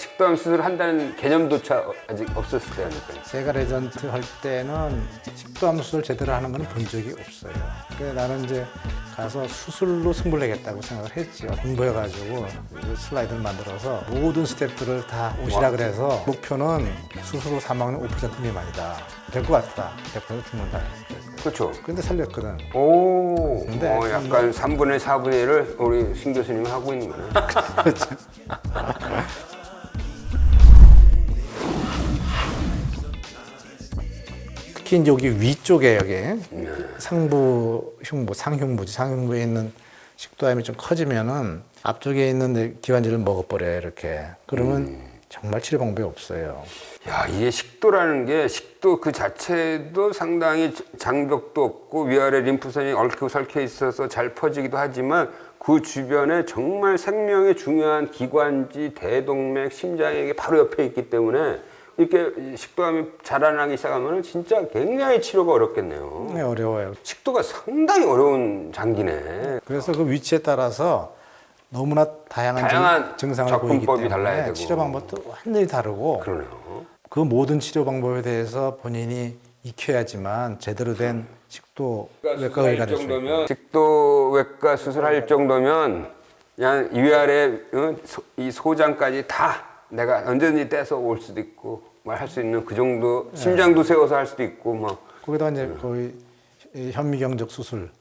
식도암 수술을 한다는 개념조차 아직 없었을 때 아닐까요? 제가 레전트 할 때는 식도암 수술 제대로 하는 건 본 적이 없어요. 그래서 나는 이제 가서 수술로 승부를 내겠다고 생각을 했죠. 공부해가지고 슬라이드를 만들어서 모든 스태프들을 다 오시라 그래서 목표는 수술로 사망률 5% 미만이다. 될 것 같다. 100% 죽는다. 그렇죠. 근데 살렸거든. 오, 근데 약간 3분의 4분의 1을 우리 신 교수님이 하고 있는 거네. 그렇죠. 특히 이제 여기 위쪽에 여기 상부 흉부, 상흉부지. 상흉부에 있는 식도암이 좀 커지면은 앞쪽에 있는 기관지를 먹어버려요, 이렇게. 그러면 정말 치료 방법이 없어요. 야, 이게 식도라는 게 식도 그 자체도 상당히 장벽도 없고 위아래 림프선이 얽히고 설켜 있어서 잘 퍼지기도 하지만 그 주변에 정말 생명에 중요한 기관지, 대동맥, 심장에게 바로 옆에 있기 때문에 이렇게 식도암이 자라나기 시작하면 진짜 굉장히 치료가 어렵겠네요. 네, 어려워요. 식도가 상당히 어려운 장기네. 그래서 그 위치에 따라서 너무나 다양한 증상을 보이기 접근법이 달라야 때문에 되고. 치료 방법도 완전히 다르고 그러네요. 그 모든 치료 방법에 대해서 본인이 익혀야지만 제대로 된 식도외과 의가 될 수 있어요. 식도외과 수술할 정도면 그냥 위아래 이 소장까지 다 내가 언제든지 떼서 올 수도 있고 말 할 수 있는 그 정도 심장도 세워서 할 수도 있고 뭐 거기다 이제 거의 현미경적 수술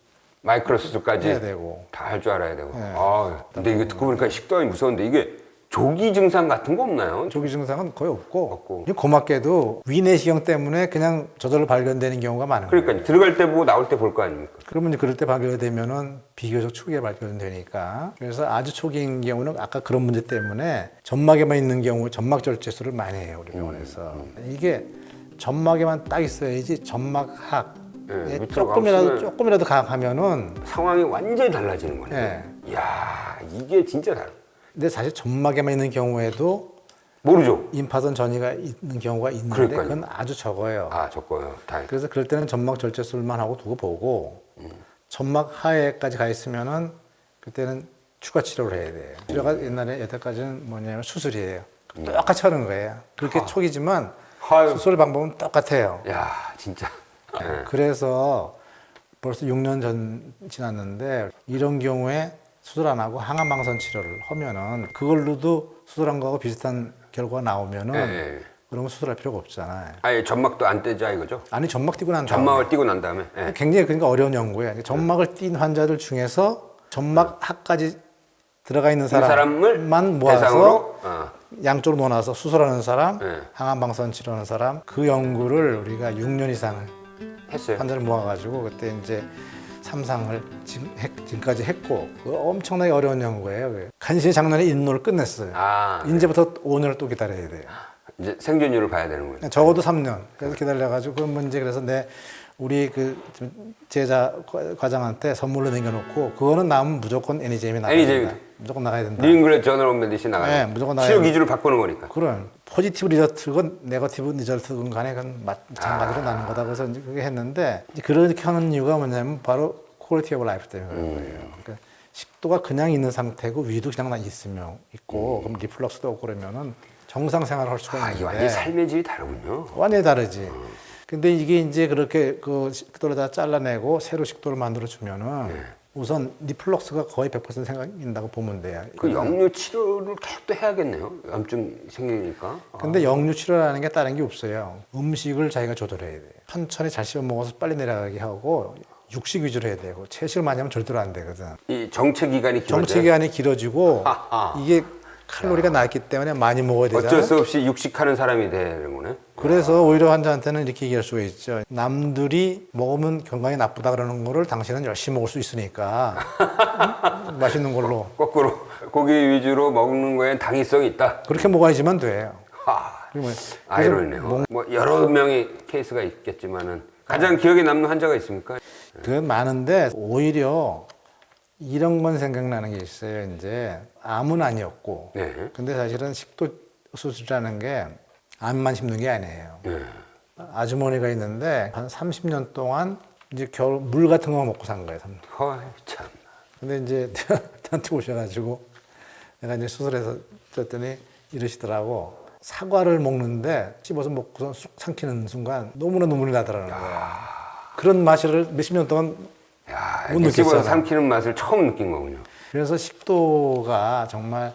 마이크로 수술까지 해야 되고 다 할 줄 알아야 되고. 아, 근데 이게 듣고 보니까 식도암이 무서운데 이게 조기 증상 같은 거 없나요? 조기 증상은 거의 없고 없고. 고맙게도 위내시경 때문에 그냥 저절로 발견되는 경우가 많은 거예요. 그러니까 들어갈 때 보고 나올 때 볼 거 아닙니까? 그러면 이제 그럴 때 발견되면은 비교적 초기에 발견되니까 그래서 아주 초기인 경우는 아까 그런 문제 때문에 점막에만 있는 경우 점막 절제술을 많이 해요 우리 병원에서. 이게 점막에만 딱 있어야지 점막학 네, 조금이라도 강하면은 상황이 완전히 달라지는 거네요. 네. 이야, 이게 진짜 다르. 근데 사실 점막에만 있는 경우에도 모르죠. 임파선 전이가 있는 경우가 있는데 그러니까요. 그건 아주 적어요. 아, 적고요. 다. 그래서 그럴 때는 점막 절제술만 하고 두고 보고 점막 하에까지 가 있으면은 그때는 추가 치료를 해야 돼요. 치료가 옛날에 여태까지는 뭐냐면 수술이에요. 똑같이 하는 거예요. 그렇게 초기지만 아유. 수술 방법은 똑같아요. 야, 진짜. 네. 그래서 벌써 6년 전 지났는데 이런 경우에 수술 안 하고 항암방선 치료를 하면은 그걸로도 수술한 거하고 비슷한 결과가 나오면은 네. 그러면 수술할 필요가 없잖아요. 아예 점막도 안 떼자 이거죠? 아니 점막 띄고 난 다음에 점막을 띄고 난 다음에. 네. 굉장히 그러니까 어려운 연구예요. 점막을 띈 환자들 중에서 점막학까지 들어가 있는 사람만 모아서 대상으로 양쪽으로 놓아서 수술하는 사람, 네. 항암방선 치료하는 사람 그 연구를 우리가 6년 이상 했어요. 환자를 모아가지고 그때 이제 3상을 지금까지 했고 그 엄청나게 어려운 연구예요. 간신히 작년에 인노를 끝냈어요. 아, 이제부터 5년을 또 기다려야 돼요. 이제 생존율을 봐야 되는 거예요. 적어도 3년. 그래서 기다려가지고 그 문제 그래서 우리 그 제자 과장한테 선물로 남겨놓고 그거는 나오면 무조건 애니제임에 나가야 된다. 무조건 나가야 된다. 뉴 잉글랜드 저널 오브 메디신 나가요. 네, 무조건 나가야 치료 된다. 기준을 바꾸는 거니까. 그럼 포지티브 리저트건 네거티브 리저트건 간에 그건 마찬가지로 나는 거다. 그래서 이제 그게 했는데 이제 그렇게 하는 이유가 뭐냐면 바로 퀄리티 오브 라이프 때문에 그런 거예요. 그러니까 식도가 그냥 있는 상태고 위도 그냥 있으면 있고 그럼 리플럭스도 없고 그러면은 정상 생활을 할 수가 아, 이게 있는데 완전히 삶의 질이 다르군요. 완전히 다르지. 근데 이게 이제 그렇게 그 식도를 다 잘라내고 새로 식도를 만들어 주면은 우선 리플럭스가 거의 100% 생긴다고 보면 돼요. 그 역류 치료를 계속 또 해야겠네요. 염증 생기니까. 근데 역류 치료라는 게 다른 게 없어요. 음식을 자기가 조절해야 돼요. 천천히 잘 씹어 먹어서 빨리 내려가게 하고 육식 위주로 해야 되고 채식을 많이 하면 절대로 안 되거든. 이 정체 기간이 길어져요. 정체 기간이 길어지고 이게 칼로리가 낮기 때문에 많이 먹어야 되잖아요. 어쩔 수 없이 육식하는 사람이 되는 거네. 그래서 오히려 환자한테는 이렇게 얘기할 수가 있죠. 남들이 먹으면 건강에 나쁘다 그러는 거를 당신은 열심히 먹을 수 있으니까 맛있는 걸로 거꾸로 고기 위주로 먹는 거엔 당위성이 있다. 그렇게 먹어야지만 돼요. 아이러니네요. 뭐 여러 명의 케이스가 있겠지만은 가장 기억에 남는 환자가 있습니까? 그 많은데 오히려 이런 건 생각나는 게 있어요. 이제 암은 아니었고, 네. 근데 사실은 식도 수술이라는 게 암만 심는 게 아니에요. 네. 아주머니가 있는데 한 30년 동안 이제 겨울 물 같은 거 먹고 산 거예요. 허이 참. 근데 이제 저한테 오셔가지고 내가 이제 수술해서 줬더니 이러시더라고. 사과를 먹는데 씹어서 먹고서 쑥 삼키는 순간 너무나 눈물이 나더라는 거야. 그런 맛을 몇십 년 동안 야, 못 이렇게 씹어서 느꼈잖아. 삼키는 맛을 처음 느낀 거군요. 그래서 식도가 정말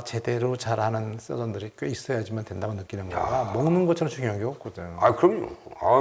제대로 잘하는 서전들이 꽤 있어야지만 된다고 느끼는 거야. 먹는 것처럼 중요한 게 없거든. 아, 그럼요.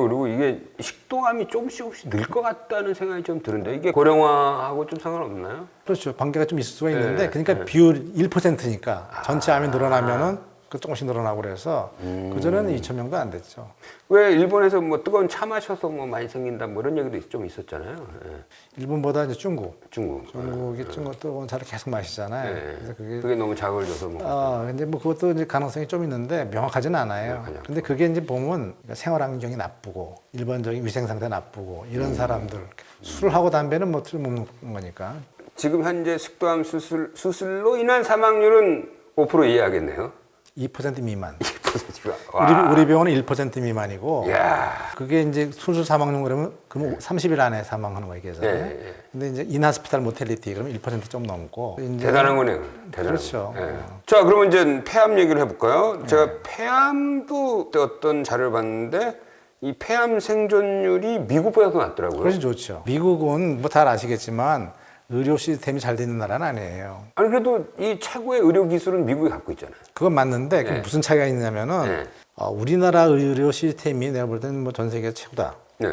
그리고 이게 식도감이 조금씩 늘 것 같다는 생각이 좀 드는데, 이게 고령화하고 좀 상관없나요? 그렇죠. 관계가 좀 있을 수가 있는데, 네, 그러니까 비율 1%니까 전체 암이 늘어나면은 그 조금씩 늘어나고 그래서 그전에는 2,000명도 안 됐죠. 왜 일본에서 뭐 뜨거운 차 마셔서 뭐 많이 생긴다 뭐 이런 얘기도 좀 있었잖아요. 예. 일본보다 이제 중국이 뜨거운 차를 계속 마시잖아요. 예. 그래서 그게 너무 자극을 줘서 뭐. 근데 뭐 그것도 이제 가능성이 좀 있는데 명확하지는 않아요. 그냥. 근데 그게 이제 보면 생활 환경이 나쁘고 일반적인 위생 상태 나쁘고 이런 사람들 술하고 담배는 뭐 틀림없는 거니까. 지금 현재 식도암 수술로 인한 사망률은 5% 이하겠네요. 2% 미만. 2%가. 우리 병원은 1% 미만이고. 야. 그게 이제 수술 사망률 그러면 30일 안에 사망하는 거 얘기잖아요. 예. 근데 이제 인하스피탈 모텔리티 그러면 1%좀 넘고. 이제 대단한 거네요. 대단한 그렇죠. 거. 예. 자, 그러면 이제 폐암 얘기를 해볼까요? 제가 폐암도 어떤 자료를 봤는데 이 폐암 생존율이 미국보다 더 낮더라고요. 그것이 좋죠. 미국은 뭐 잘 아시겠지만 의료 시스템이 잘 되는 나라는 아니에요. 아니 그래도 이 최고의 의료 기술은 미국이 갖고 있잖아요. 그건 맞는데 그게 무슨 차이가 있냐면은 우리나라 의료 시스템이 내가 볼 때는 뭐 전 세계 최고다. 네.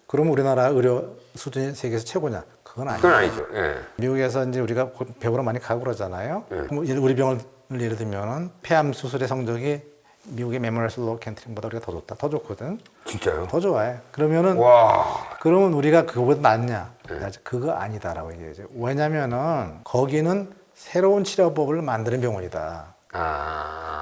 그러면 우리나라 의료 수준이 세계에서 최고냐? 그건 아니에요. 그건 아니죠. 예. 미국에서 이제 우리가 배우러 많이 가고 그러잖아요. 그럼 우리 병원을 예를 들면은 폐암 수술의 성적이 미국의 메모리얼 슬로우 캔트링보다 우리가 더 좋다. 더 좋거든. 진짜요? 더 좋아해. 그러면은 그러면 우리가 그거보다 낫냐? 그거 아니다라고 얘기해요. 왜냐면은 거기는 새로운 치료법을 만드는 병원이다.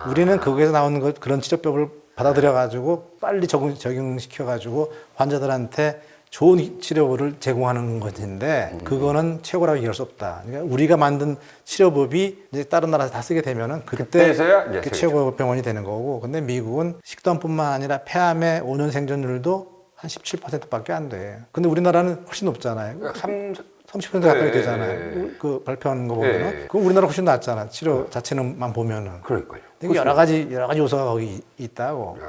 우리는 거기에서 나오는 그런 치료법을 받아들여 가지고 빨리 적용시켜 가지고 환자들한테 좋은 치료를 제공하는 것인데 그거는 최고라고 얘기할 수 없다. 그러니까 우리가 만든 치료법이 이제 다른 나라에서 다 쓰게 되면은 그때서야 이제 그 최고 병원이 되는 거고. 근데 미국은 식도암뿐만 아니라 폐암의 5년 생존율도 한 17%밖에 안 돼. 근데 우리나라는 훨씬 높잖아요. 30% 가까이 되잖아요. 그 발표하는 거 보면은. 그럼 우리나라 훨씬 낫잖아. 치료 자체는만 보면은. 그러니까요. 이게 여러 가지 요소가 거기 있다고.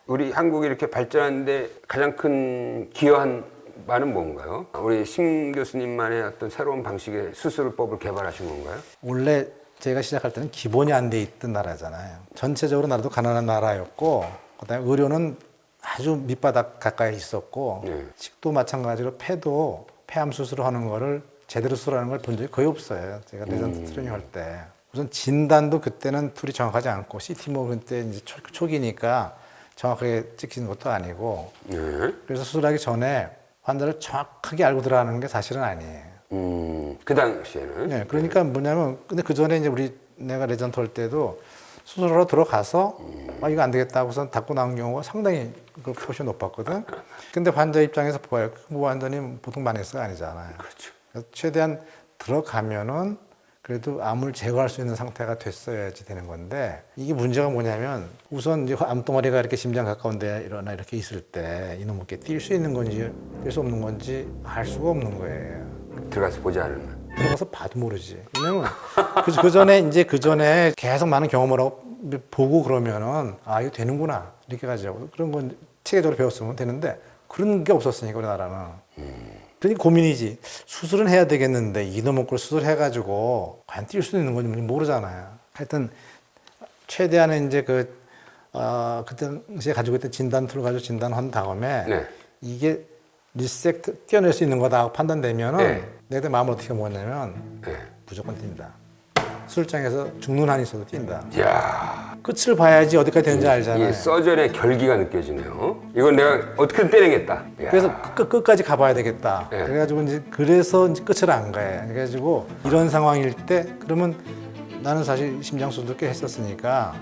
우리 한국이 이렇게 발전하는데 가장 큰 기여한 바는 뭔가요? 우리 심 교수님만의 어떤 새로운 방식의 수술법을 개발하신 건가요? 원래 제가 시작할 때는 기본이 안 돼 있던 나라잖아요. 전체적으로 나라도 가난한 나라였고, 그다음에 의료는 아주 밑바닥 가까이 있었고, 식도 마찬가지로 폐도 폐암 수술을 하는 거를 제대로 수술하는 걸 본 적이 거의 없어요. 제가 레전트 트레이닝 할 때. 우선 진단도 그때는 툴이 정확하지 않고, CT 뭐 그때 이제 초기니까 정확하게 찍히는 것도 아니고, 그래서 수술하기 전에 환자를 정확하게 알고 들어가는 게 사실은 아니에요. 그 당시에는. 네, 그러니까 뭐냐면, 근데 그 전에 이제 내가 레전트 할 때도 수술하러 들어가서, 이거 안 되겠다 하고선 닫고 나온 경우가 상당히 그 표시 높았거든. 근데 환자 입장에서 보아요. 그 환자는 보통 마이너스가 아니잖아요. 그렇죠. 그래서 최대한 들어가면은 그래도 암을 제거할 수 있는 상태가 됐어야지 되는 건데, 이게 문제가 뭐냐면 우선 이제 암덩어리가 이렇게 심장 가까운 데 일어나 이렇게 있을 때 이놈께 뛸 수 있는 건지 뛸 수 없는 건지 알 수가 없는 거예요. 들어가서 보지 않으면. 들어가서 봐도 모르지. 왜냐면 그 전에 계속 많은 경험을 하고 보고 그러면은 이거 되는구나 이렇게 가지고 그런 건 체계적으로 배웠으면 되는데 그런 게 없었으니까 우리나라는. 그러니까 고민이지. 수술은 해야 되겠는데 이놈의 걸 수술해가지고 과연 뛸 수 있는 건지 모르잖아요. 하여튼 최대한의 이제 그때 당시에 가지고 있던 진단 툴을 가지고 진단한 다음에 이게 리섹트 떼어낼 수 있는 거다 판단되면은 내가 마음을 어떻게 먹었냐면 무조건 뛴다. 수술장에서 죽는 한이 있어도 뛴다. 이야. 끝을 봐야지 어디까지 되는지 알잖아요. 이 서전의 결기가 느껴지네요. 이건 내가 어떻게든 때리겠다. 이야. 그래서 끝까지 가봐야 되겠다. 그래가지고 그래서 이제 끝을 안 가요. 그래가지고 이런 상황일 때 그러면 나는 사실 심장 수술도 꽤 했었으니까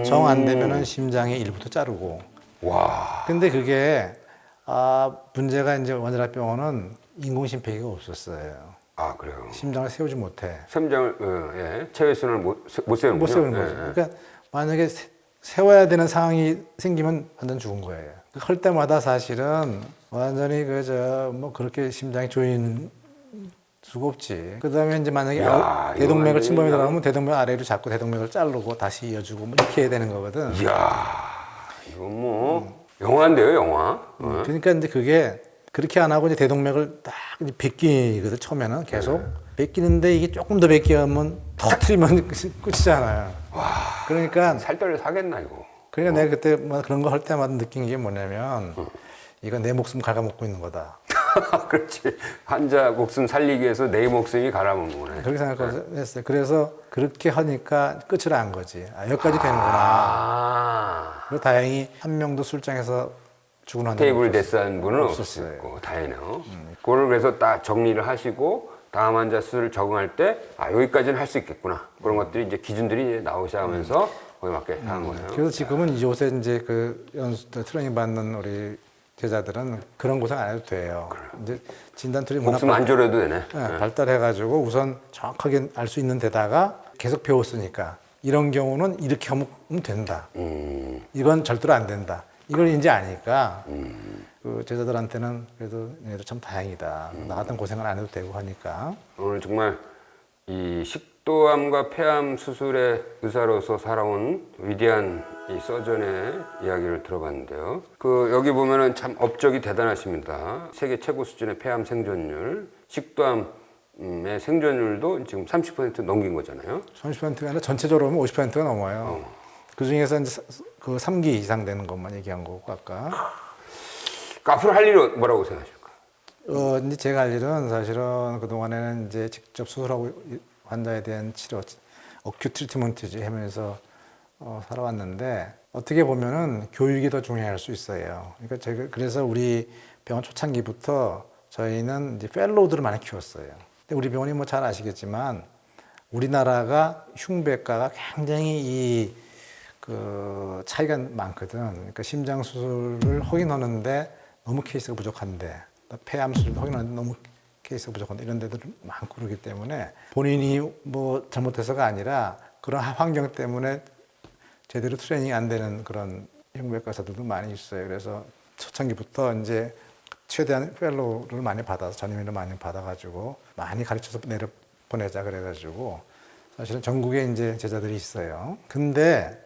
정 안 되면은 심장의 일부터 자르고. 와. 근데 그게 문제가 이제 원자력병원은 인공심폐기가 없었어요. 그래요. 심장을 세우지 못해. 심장을 체외순환을 못 세우는군요. 못 세우는 거죠. 그러니까 만약에 세워야 되는 상황이 생기면 완전 죽은 거예요. 할 때마다 사실은 완전히 뭐 그렇게 심장이 조이는 수가 없지. 그다음에 이제 만약에 야, 이거 대동맥을 완전히 침범이 그냥- 들어가면 대동맥 아래로 잡고 대동맥을 자르고 다시 이어주고 뭐 이렇게 해야 되는 거거든. 이야, 이건 뭐 영화인데요, 영화. 어? 그러니까 이제 그게 그렇게 안 하고 이제 대동맥을 딱 이제 베끼거든 처음에는 계속 베끼는데 이게 조금 더 베끼면 터트리면 끝이잖아요. 그러니까 살 떨려 사겠나 이거. 그러니까 내가 그때 뭐 그런 거 할 때마다 느낀 게 뭐냐면 이건 내 목숨 갉아먹고 있는 거다. 그렇지. 환자 목숨 살리기 위해서 내 목숨이 갈아먹는 거네. 그렇게 생각했어요. 그래서 그렇게 하니까 끝을 안 거지. 아, 여기까지 되는구나. 아, 그리고 다행히 한 명도 술장에서 죽은 환자 테이블 데스한 분은 없었어요. 없었고 다행이네요. 그걸 그래서 딱 정리를 하시고 다음 환자 수를 적응할 때 아, 여기까지는 할 수 있겠구나. 그런 것들이 이제 기준들이 이제 나오기 시작하면서 거기에 맞게 한 거예요. 그래서 지금은 요새 이제 그 트레이닝 받는 우리 제자들은 그런 고생 안 해도 돼요. 이제 진단 툴이 목숨 안 졸여도 되네. 발달해가지고 우선 정확하게 알 수 있는 데다가 계속 배웠으니까 이런 경우는 이렇게 하면 된다. 이건 절대로 안 된다. 이걸 이제 아니까 그 제자들한테는 그래도 얘도 참 다행이다. 나 같은 고생을 안 해도 되고 하니까. 오늘 정말 이 식도암과 폐암 수술의 의사로서 살아온 위대한 이 서전의 이야기를 들어봤는데요. 그 여기 보면은 참 업적이 대단하십니다. 세계 최고 수준의 폐암 생존율, 식도암의 생존율도 지금 30% 넘긴 거잖아요. 30%가 아니라 전체적으로 보면 50%가 넘어요. 그 중에서 이제 그 3기 이상 되는 것만 얘기한 거고 아까. 그 앞으로 할 일은 뭐라고 생각하십니까? 이제 제가 할 일은 사실은 그동안에는 이제 직접 수술하고 환자에 대한 치료, 어큐 트리트먼트지 하면서 살아왔는데 어떻게 보면은 교육이 더 중요할 수 있어요. 그러니까 제가 그래서 우리 병원 초창기부터 저희는 이제 펠로우들을 많이 키웠어요. 근데 우리 병원이 뭐 잘 아시겠지만 우리나라가 흉부외과가 굉장히 그 차이가 많거든. 그러니까 심장 수술을 허용하는데 너무 케이스가 부족한데 폐암 수술도 허용하는데 너무 케이스가 부족한데 이런 데들 많고 그러기 때문에 본인이 뭐 잘못해서가 아니라 그런 환경 때문에 제대로 트레이닝이 안 되는 그런 흉부외과 의사들도 많이 있어요. 그래서 초창기부터 이제 최대한 펠로우를 많이 받아서 전임의를 많이 받아가지고 많이 가르쳐서 내려 보내자 그래가지고 사실은 전국에 이제 제자들이 있어요. 근데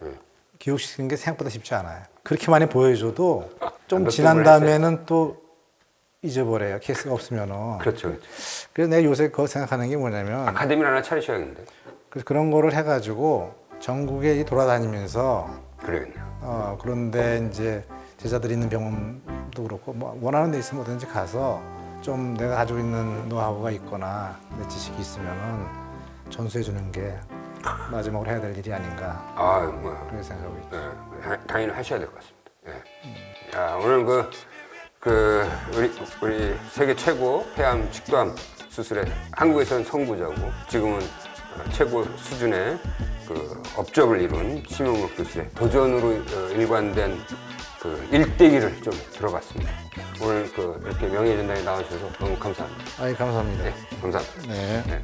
교육시키는 게 생각보다 쉽지 않아요. 그렇게 많이 보여줘도 좀 지난 다음에는 또 잊어버려요. 케이스가 없으면은. 그렇죠. 그래서 내가 요새 그거 생각하는 게 뭐냐면 아카데미를 하나 차리셔야겠는데. 그래서 그런 거를 해가지고 전국에 돌아다니면서 그래야겠네요. 그런데 이제 제자들이 있는 병원도 그렇고 뭐 원하는 데 있으면 어든지 가서 좀 내가 가지고 있는 노하우가 있거나 내 지식이 있으면은 전수해 주는 게 마지막으로 해야 될 일이 아닌가 아, 뭐, 그렇게 생각하고 있죠. 당연히 하셔야 될 것 같습니다. 예. 야, 오늘 우리 세계 최고 폐암, 식도암 수술의 한국에서는 선구자고 지금은 최고 수준의 그 업적을 이룬 심영록 교수의 도전으로 일관된 그 일대기를 좀 들어봤습니다. 오늘 이렇게 명예전당에 나와주셔서 너무 감사합니다. 감사합니다. 네, 감사합니다. 네. 네.